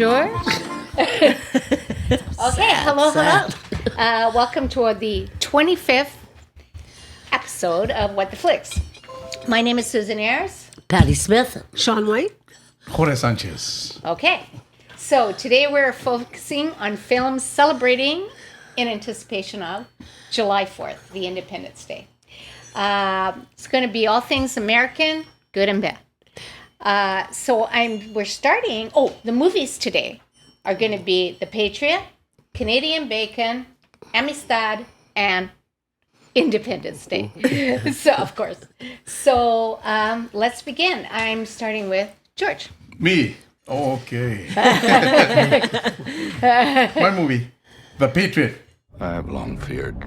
George. Okay, hello. Welcome to the 25th episode of What the Flicks. My name is Susan Ayers. Patty Smith. Sean White. Jorge Sanchez. Okay, so today we're focusing on films celebrating in anticipation of July 4th, the Independence Day. It's going to be all things American, good and bad. We're starting. Oh, the movies today are going to be The Patriot, Canadian Bacon, Amistad, and Independence Day. So, of course. So, let's begin. I'm starting with George. Me. Okay. My movie, The Patriot. I have long feared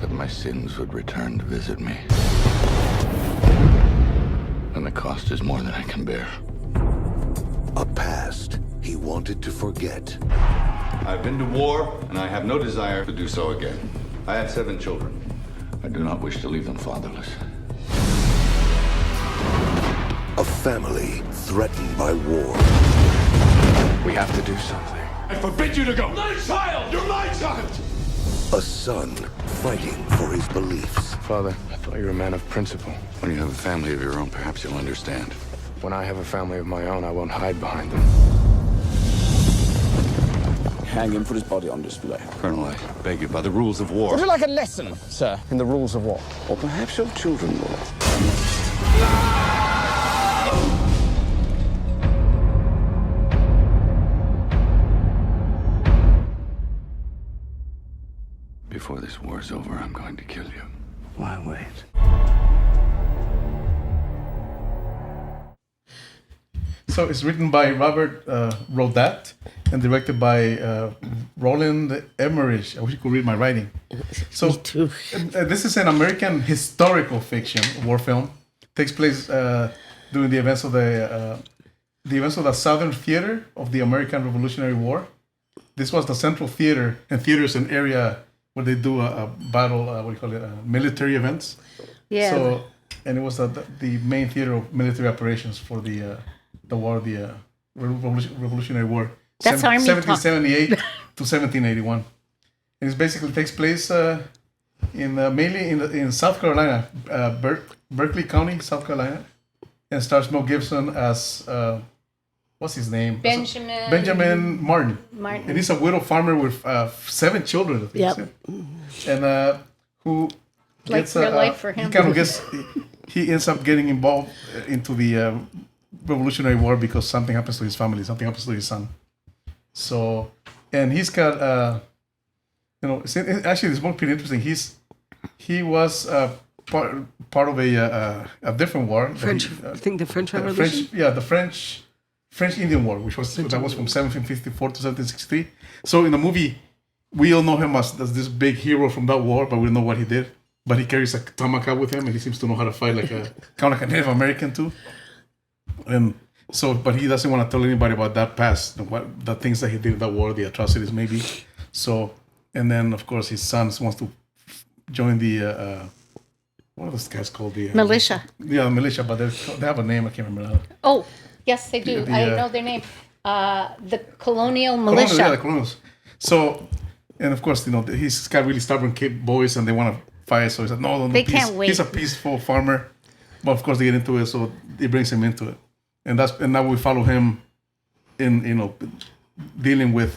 that my sins would return to visit me. And the cost is more than I can bear. A past he wanted to forget. I've been to war, and I have no desire to do so again. I have 7 children. I do not wish to leave them fatherless. A family threatened by war. We have to do something. I forbid you to go! My child! You're my child! A son fighting for his beliefs. Father, I thought you were a man of principle. When you have a family of your own, perhaps you'll understand. When I have a family of my own, I won't hide behind them. Hang him, put his body on display. Colonel, I beg you, by the rules of war. Would you like a lesson, sir, in the rules of war? Or perhaps your children will. Before this war's over, I'm going to kill you. Why wait? So it's written by Robert Rodat and directed by Roland Emmerich. I wish you could read my writing. So Me too. This is an American historical fiction war film. Takes place during the events of the Southern Theater of the American Revolutionary War. This was the central theater, and theater is an area where they do a battle, military events. Yeah. So, and it was the main theater of military operations for the war, the Revolutionary War. That's Army talk. 1778 to 1781. And it basically takes place mainly in South Carolina, Berkeley County, South Carolina, and stars Mel Gibson as what's his name? Benjamin Martin. And he's a widow farmer with 7 children, I think. Yep. And who Like gets real life for him. He ends up getting involved into the Revolutionary War because something happens to his family, something happens to his son. So, and he's got actually this book pretty interesting. He was part of a different war. I think the French Revolution. The French Indian War, that was from 1754 to 1763. So in the movie, we all know him as this big hero from that war, but we don't know what he did. But he carries a tomahawk with him, and he seems to know how to fight kind of like a Native American too. And so, but he doesn't want to tell anybody about that past, the things that he did in that war, the atrocities maybe. So, and then of course his son wants to join the what are those guys called? The Militia. Yeah, the militia, but they have a name. I can't remember now. Oh, yes, they do. I know their name. The Colonial Militia. The Colonials. So, and of course, he's got really stubborn boys, and they want to fight. So he said, no, they can't wait. He's a peaceful farmer, but of course they get into it, so it brings him into it, and now we follow him in dealing with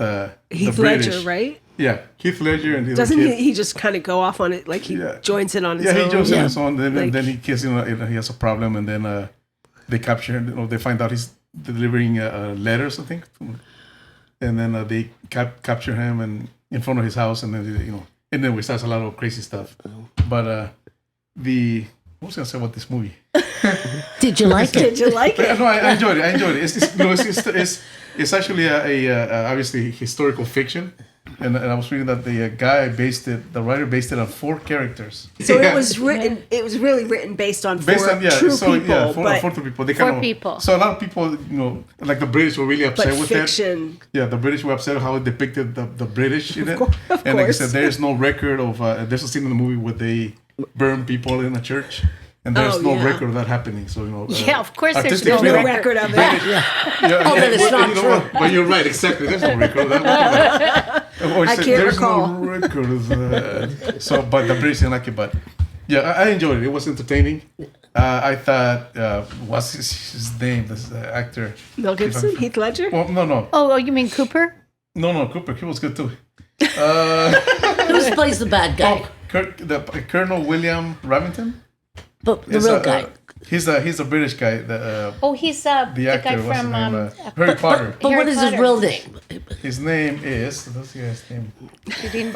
Heath the British. Ledger, right? Yeah, Heath Ledger, and doesn't he just kind of go off on it, like he joins it on his own? Yeah, he joins it on his own. Then he gets, he has a problem, and then they capture him. They find out he's delivering letters, I think, and then they capture him and in front of his house, and then and then we start a lot of crazy stuff. But what was I gonna say about this movie? Did you like it? Did you like it? No, I enjoyed it. It's actually a obviously historical fiction. And I was reading that the writer based it on 4 characters. So it was written. It was really written based on true people. Four people. They four people. So a lot of people, like the British were really upset with fiction. that. Yeah, the British were upset how it depicted the British in it. Of and like I said, there is no record of. There's a scene in the movie where they burn people in a church, and there's no yeah. record of that happening. So Yeah, of course there's artistic no freedom- record of it. Yeah, then it's not you know true. what? But you're right, exactly. There's no record of that. I can't there's recall. no record of that. So, but the British didn't like it. But yeah, I enjoyed it. It was entertaining. I thought, what's his name? This actor. Mel Gibson, Heath Ledger. Well, no. Oh, you mean Cooper? No, Cooper. He was good too. Who plays the bad guy? Colonel William Remington. But the Is real a- guy. He's a British guy. He's The the actor. guy What's his from name? Harry Potter. But Harry what is his Potter. real name? His name is. Let's see his name.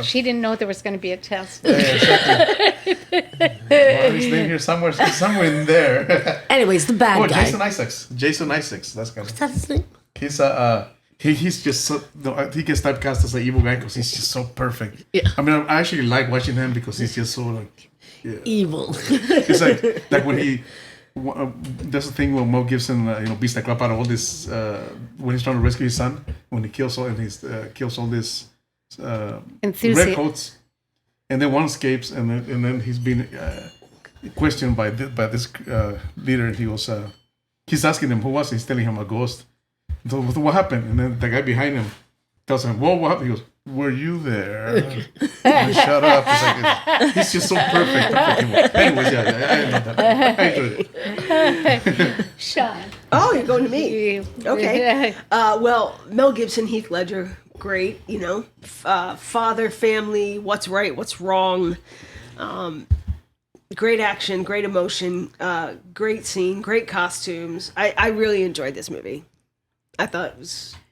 She didn't know there was going to be a test. Yeah, exactly. Well, his name here somewhere in there. Anyways, the bad guy. Jason Isaacs. Jason Isaacs. That's kind Is of. that his name? He's he's just so. He gets typecast as an evil guy because he's just so perfect. Yeah. I mean, I actually like watching him because he's just so like. Evil. It's like when he. There's a thing where Mel Gibson, beats the crap out of all this when he's trying to rescue his son. When he kills all these redcoats, and then one escapes, and then he's been questioned by this leader. He's asking him who was it? He's telling him a ghost. So what happened? And then the guy behind him tells him, "Whoa, what happened?" He goes, "Were you there?" And shut up. He's just so perfect. Anyways, I love that. I enjoyed it. Sean. Oh, you're going to me. Okay. Well, Mel Gibson, Heath Ledger, great. Father, family, what's right, what's wrong. Great action, great emotion, great scene, great costumes. I really enjoyed this movie. I thought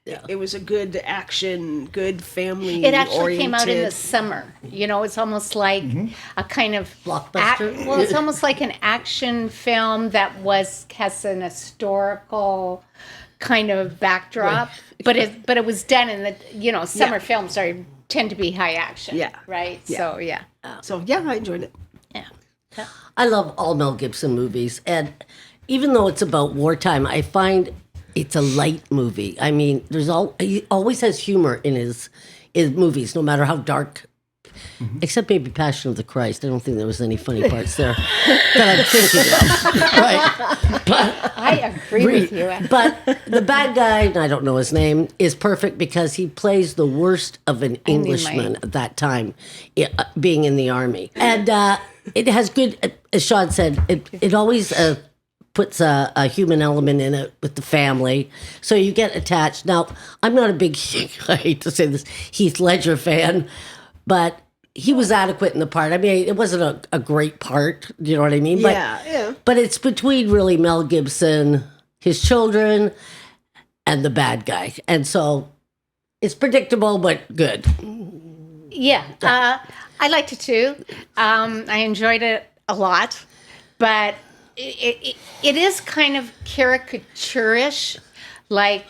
it was a good action, good family. It actually came out in the summer. It's almost like a kind of Blockbuster? It's almost like an action film that has an historical kind of backdrop, but it was done in the summer films tend to be high action. Yeah. Right. Yeah. So yeah. So yeah, I enjoyed it. Yeah. I love all Mel Gibson movies, and even though it's about wartime, I find it's a light movie. I mean, he always has humor in his movies, no matter how dark. Except maybe Passion of the Christ. I don't think there was any funny parts there that I'm thinking of. Right. But I agree with you. But the bad guy, and I don't know his name, is perfect because he plays the worst of an Englishman at that time, being in the army. And it has good, as Sean said, it always puts a human element in it with the family. So you get attached. Now, I'm not a big, I hate to say this, Heath Ledger fan, but he was adequate in the part. I mean, it wasn't a great part. Do you know what I mean? Yeah. But it's between really Mel Gibson, his children, and the bad guy. And so it's predictable, but good. Yeah. I liked it too. I enjoyed it a lot, but it is kind of caricaturish, like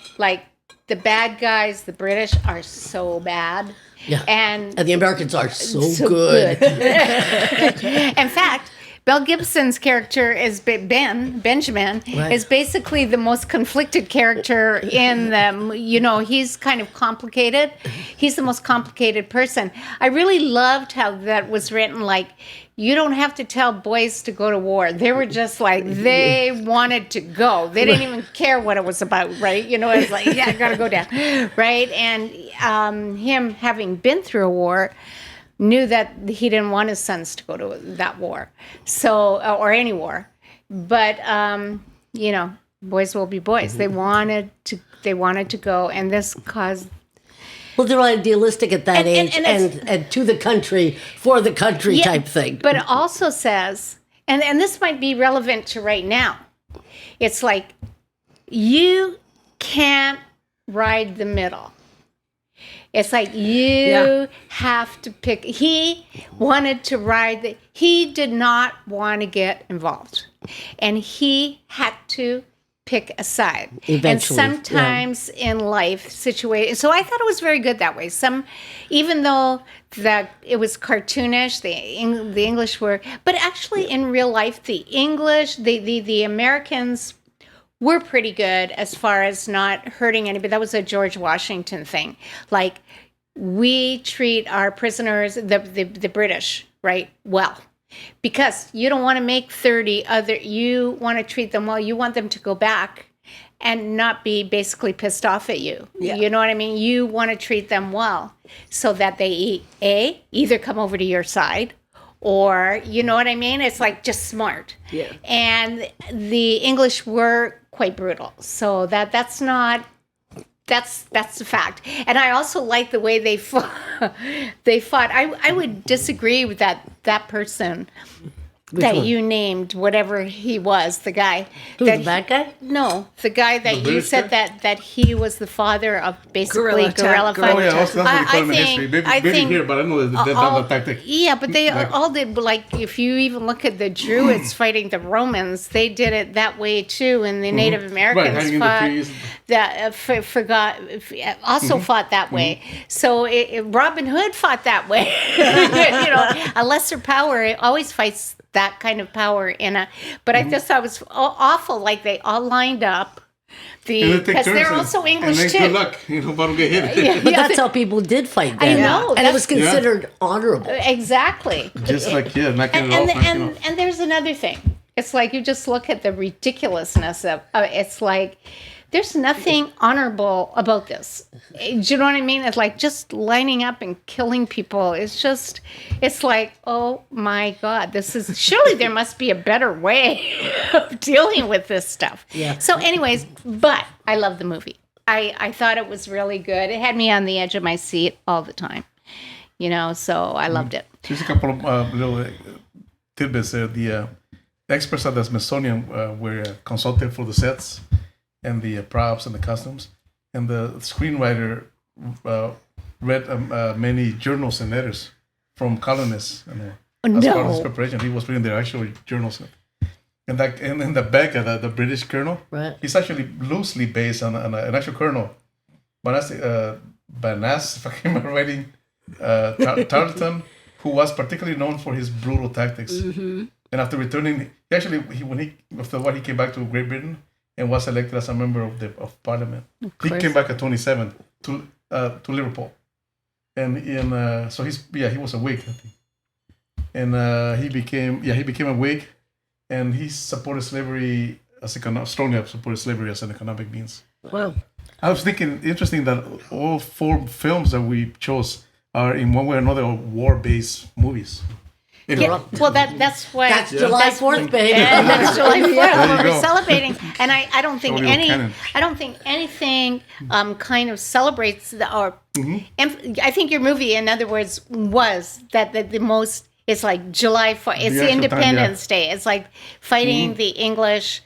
the bad guys, the British are so bad. Yeah. And the Americans are so good. In fact, Mel Gibson's character is Benjamin, Right. is basically the most conflicted character in them. He's kind of complicated. He's the most complicated person. I really loved how that was written. Like, you don't have to tell boys to go to war. They were just like, they wanted to go. They didn't even care what it was about, right? It's like, yeah, I gotta go down, right? And him having been through a war, knew that he didn't want his sons to go to that war, so or any war. But boys will be boys. They wanted to go, and this caused. Well, they're idealistic at that age, and and to the country, for the country type thing. But it also says, and this might be relevant to right now. It's like you can't ride the middle. It's like you have to pick. He wanted to ride he did not want to get involved. And he had to pick a side. Eventually, and sometimes in life situations. So I thought it was very good that way. Even though it was cartoonish, the English were, but actually in real life, the English, the Americans were pretty good as far as not hurting anybody. That was a George Washington thing. We treat our prisoners, the British, right, well. because you don't want to make 30 other, you want to treat them well. You want them to go back and not be basically pissed off at you. Yeah. You know what I mean? You want to treat them well so that they either come over to your side, or, you know what I mean? It's like just smart. Yeah. And the English were quite brutal. So that's the fact. And I also like the way they fought. I would disagree with that person that one? you named, whatever he was, the guy. Who, that the bad guy? No, the guy that you British said guy? that he was the father of basically Guerrilla guerrilla attack, fighting. Oh, yeah, that's what they call them in history. Maybe here, but I know that's all- the tactic. Yeah, but they Like- all did. Like, if you even look at the Druids fighting the Romans, they did it that way too. And the Native Americans hanging in the fought trees. that also fought that way. So Robin Hood fought that way. A lesser power always fights that kind of power in a. But I just thought it was awful. Like they all lined up. And they take Because turns they're and- also English and too. then good luck, but don't get hit. But that's how people did fight then. know, And it was that's- considered honorable. Exactly. Just like, knocking and, it off. and, knocking it off. and there's another thing. It's like you just look at the ridiculousness of it's like there's nothing honorable about this. Do you know what I mean? It's like just lining up and killing people. It's like, oh my God, surely there must be a better way of dealing with this stuff. Yeah. So anyways, but I love the movie. I thought it was really good. It had me on the edge of my seat all the time. So I loved it. Just a couple of little tidbits there. The experts at the Smithsonian were consulted for the sets and the props and the costumes. And the screenwriter read many journals and letters from colonists. As part of his preparation, he was reading their actual journals. And in the back of the British colonel, Right. he's actually loosely based on an actual colonel. Banas, if I can remember writing, Tarleton, who was particularly known for his brutal tactics. Mm-hmm. And after returning, after what he came back to Great Britain and was elected as a member of Parliament. He came back at 27 to Liverpool, and so he was a Whig, I think, and he became a Whig, and he supported slavery strongly supported slavery as an economic means. Wow. I was thinking, interesting that all 4 films that we chose are in one way or another war-based movies. Yeah, well, that's why. That's July 4th, baby. And that's July 4th There when you we're go. celebrating. And I don't think Totally canon. anything kind of celebrates I think your movie, in other words, was that the most. It's like July 4th. It's the actual time, Independence Day. It's like fighting the English.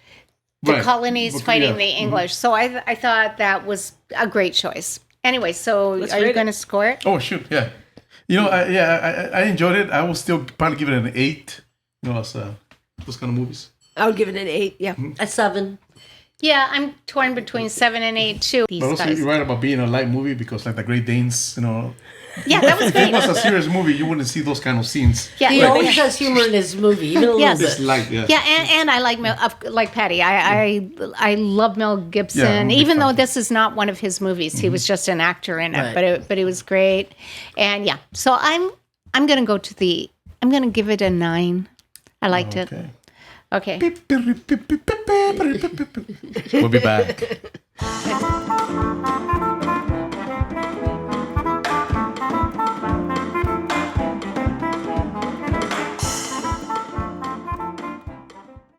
The Right. colonies But, fighting yeah. the English. So I thought that was a great choice. Anyway, so Let's are you rate going to it. score it? Oh shoot, yeah. I enjoyed it. I will still probably give it an 8. As those kind of movies. I would give it an 8. Yeah. A 7. Yeah, I'm torn between 7 and 8 too. These But also, guys. you're right about being a light movie because, like the Great Danes, Yeah, that was if it great. was a serious movie, you wouldn't see those kind of scenes. Yeah, He yeah, always yeah. has humor in his movie, even a little Yes. bit. It's light, yeah. Yeah, and I like Patty. I love Mel Yeah, I'm Gibson, a big even though fan. this is not one of his movies. He was just an actor in it, Right. but it was great. And yeah, so I'm gonna I'm gonna give it a 9. I liked it. Okay. We'll be back.